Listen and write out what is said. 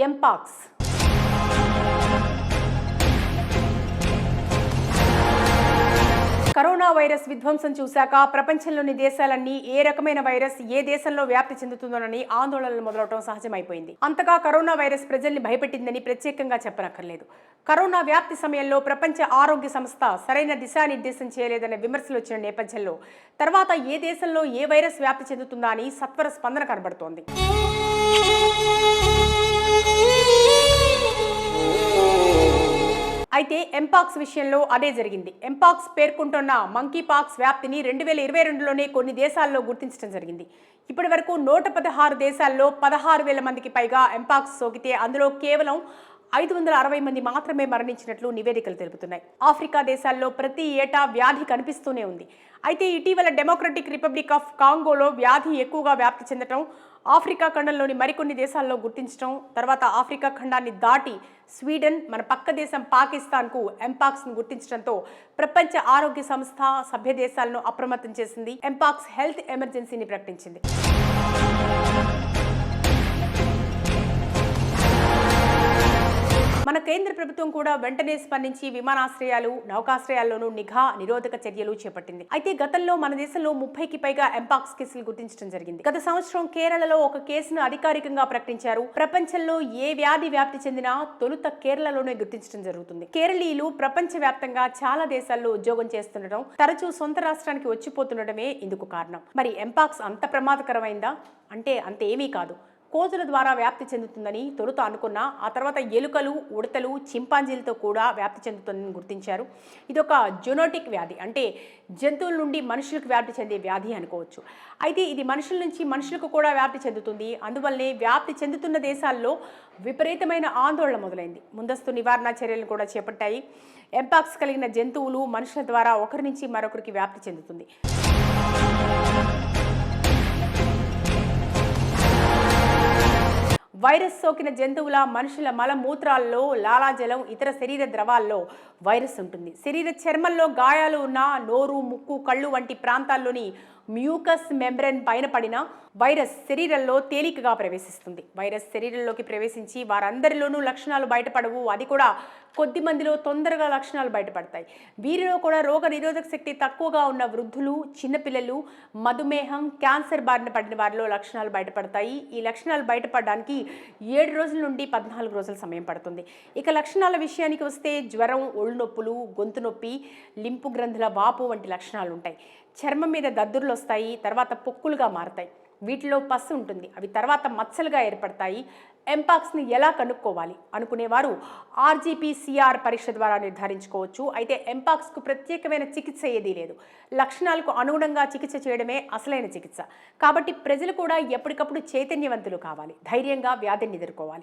Mpox. Corona virus విధ్వంసం చూశాక ప్రపంచంలోని దేశాలన్నీ ఏ రకమైన వైరస్ ఏ దేశంలో వ్యాప్తి చెందుతుందోనని ఆందోళనలు మొదలవడం సహజమైపోయింది. అంతగా కరోనా వైరస్ ప్రజల్ని భయపెట్టిందని ప్రత్యేకంగా చెప్పనక్కర్లేదు. కరోనా వ్యాప్తి సమయంలో ప్రపంచ ఆరోగ్య సంస్థ సరైన దిశానిర్దేశం చేయలేదనే విమర్శలు వచ్చిన నేపథ్యంలో తర్వాత ఏ దేశంలో ఏ వైరస్ వ్యాప్తి చెందుతుందా అని సత్వర స్పందన కనబడుతోంది. అయితే ఎంపాక్స్ విషయంలో అదే జరిగింది. ఎంపాక్స్ పేర్కొంటున్న మంకీపాక్స్ వ్యాప్తిని 2022లోనే కొన్ని దేశాల్లో గుర్తించడం జరిగింది. ఇప్పటి వరకు 116 దేశాల్లో 16,000 మందికి పైగా ఎంపాక్స్ సోకితే అందులో కేవలం 560 మంది మాత్రమే మరణించినట్లు నివేదికలు తెలుపుతున్నాయి. ఆఫ్రికా దేశాల్లో ప్రతి ఏటా వ్యాధి కనిపిస్తూనే ఉంది. అయితే ఇటీవల డెమోక్రటిక్ రిపబ్లిక్ ఆఫ్ కాంగోలో వ్యాధి ఎక్కువగా వ్యాప్తి చెందటం, ఆఫ్రికా ఖండంలోని మరికొన్ని దేశాల్లో గుర్తించడం, తర్వాత ఆఫ్రికా ఖండాన్ని దాటి స్వీడన్, మన పక్క దేశం పాకిస్తాన్కు ఎంపాక్స్ను గుర్తించడంతో ప్రపంచ ఆరోగ్య సంస్థ సభ్య దేశాలను అప్రమత్తం చేసింది. ఎంపాక్స్ హెల్త్ ఎమర్జెన్సీని ప్రకటించింది. మన కేంద్ర ప్రభుత్వం కూడా వెంటనే స్పందించి విమానాశ్రయాలు, నౌకాశ్రయాల్లోనూ నిఘా నిరోధక చర్యలు చేపట్టింది. అయితే గతంలో మన దేశంలో 30కి పైగా ఎంపాక్స్ కేసులు గుర్తించడం జరిగింది. గత సంవత్సరం కేరళలో ఒక కేసును అధికారికంగా ప్రకటించారు. ప్రపంచంలో ఏ వ్యాధి వ్యాప్తి చెందినా తొలుత కేరళలోనే గుర్తించడం జరుగుతుంది. కేరళీయులు ప్రపంచ వ్యాప్తంగా చాలా దేశాల్లో ఉద్యోగం చేస్తుండటం, తరచూ సొంత రాష్ట్రానికి వచ్చిపోతుండటమే ఇందుకు కారణం. మరి ఎంపాక్స్ అంత ప్రమాదకరమైందా అంటే అంతేమీ కాదు. కోతుల ద్వారా వ్యాప్తి చెందుతుందని తొలుత అనుకున్న ఆ తర్వాత ఎలుకలు, ఉడతలు, చింపాంజీలతో కూడా వ్యాప్తి చెందుతుందని గుర్తించారు. ఇదొక జెనోటిక్ వ్యాధి, అంటే జంతువుల నుండి మనుషులకు వ్యాప్తి చెందే వ్యాధి అనుకోవచ్చు. అయితే ఇది మనుషుల నుంచి మనుషులకు కూడా వ్యాప్తి చెందుతుంది. అందువల్లనే వ్యాప్తి చెందుతున్న దేశాల్లో విపరీతమైన ఆందోళన మొదలైంది. ముందస్తు నివారణ చర్యలను కూడా చేపట్టాయి. ఎంపాక్స్ కలిగిన జంతువులు మనుషుల ద్వారా ఒకరి నుంచి మరొకరికి వ్యాప్తి చెందుతుంది. వైరస్ సోకిన జంతువుల, మనుషుల మలమూత్రాల్లో, లాలాజలం, ఇతర శరీర ద్రవాల్లో వైరస్ ఉంటుంది. శరీర చర్మంలో గాయాలు ఉన్న నోరు, ముక్కు, కళ్ళు వంటి ప్రాంతాల్లోని మ్యూకస్ మెంబ్రేన్ పైన పడిన వైరస్ శరీరంలో తేలికగా ప్రవేశిస్తుంది. వైరస్ శరీరంలోకి ప్రవేశించి వారందరిలోనూ లక్షణాలు బయటపడవు. అది కూడా కొద్ది మందిలో తొందరగా లక్షణాలు బయటపడతాయి. వీరిలో కూడా రోగ నిరోధక శక్తి తక్కువగా ఉన్న వృద్ధులు, చిన్నపిల్లలు, మధుమేహం, క్యాన్సర్ బారిన పడిన వారిలో లక్షణాలు బయటపడతాయి. ఈ లక్షణాలు బయటపడడానికి 7 రోజుల నుండి 14 రోజుల సమయం పడుతుంది. ఇక లక్షణాల విషయానికి వస్తే జ్వరం, ఒళ్ళు నొప్పులు, గొంతు నొప్పి, లింపు గ్రంథుల వాపు వంటి లక్షణాలు ఉంటాయి. చర్మం మీద దద్దుర్లు వస్తాయి, తర్వాత పొక్కులుగా మారతాయి. వీటిలో పస్సు ఉంటుంది, అవి తర్వాత మచ్చలుగా ఏర్పడతాయి. ఎంపాక్స్ని ఎలా కనుక్కోవాలి అనుకునేవారు RGPCR పరీక్ష ద్వారా నిర్ధారించుకోవచ్చు. అయితే ఎంపాక్స్కు ప్రత్యేకమైన చికిత్స ఏదీ లేదు. లక్షణాలకు అనుగుణంగా చికిత్స చేయడమే అసలైన చికిత్స. కాబట్టి ప్రజలు కూడా ఎప్పటికప్పుడు చైతన్యవంతులు కావాలి, ధైర్యంగా వ్యాధిని ఎదుర్కోవాలి.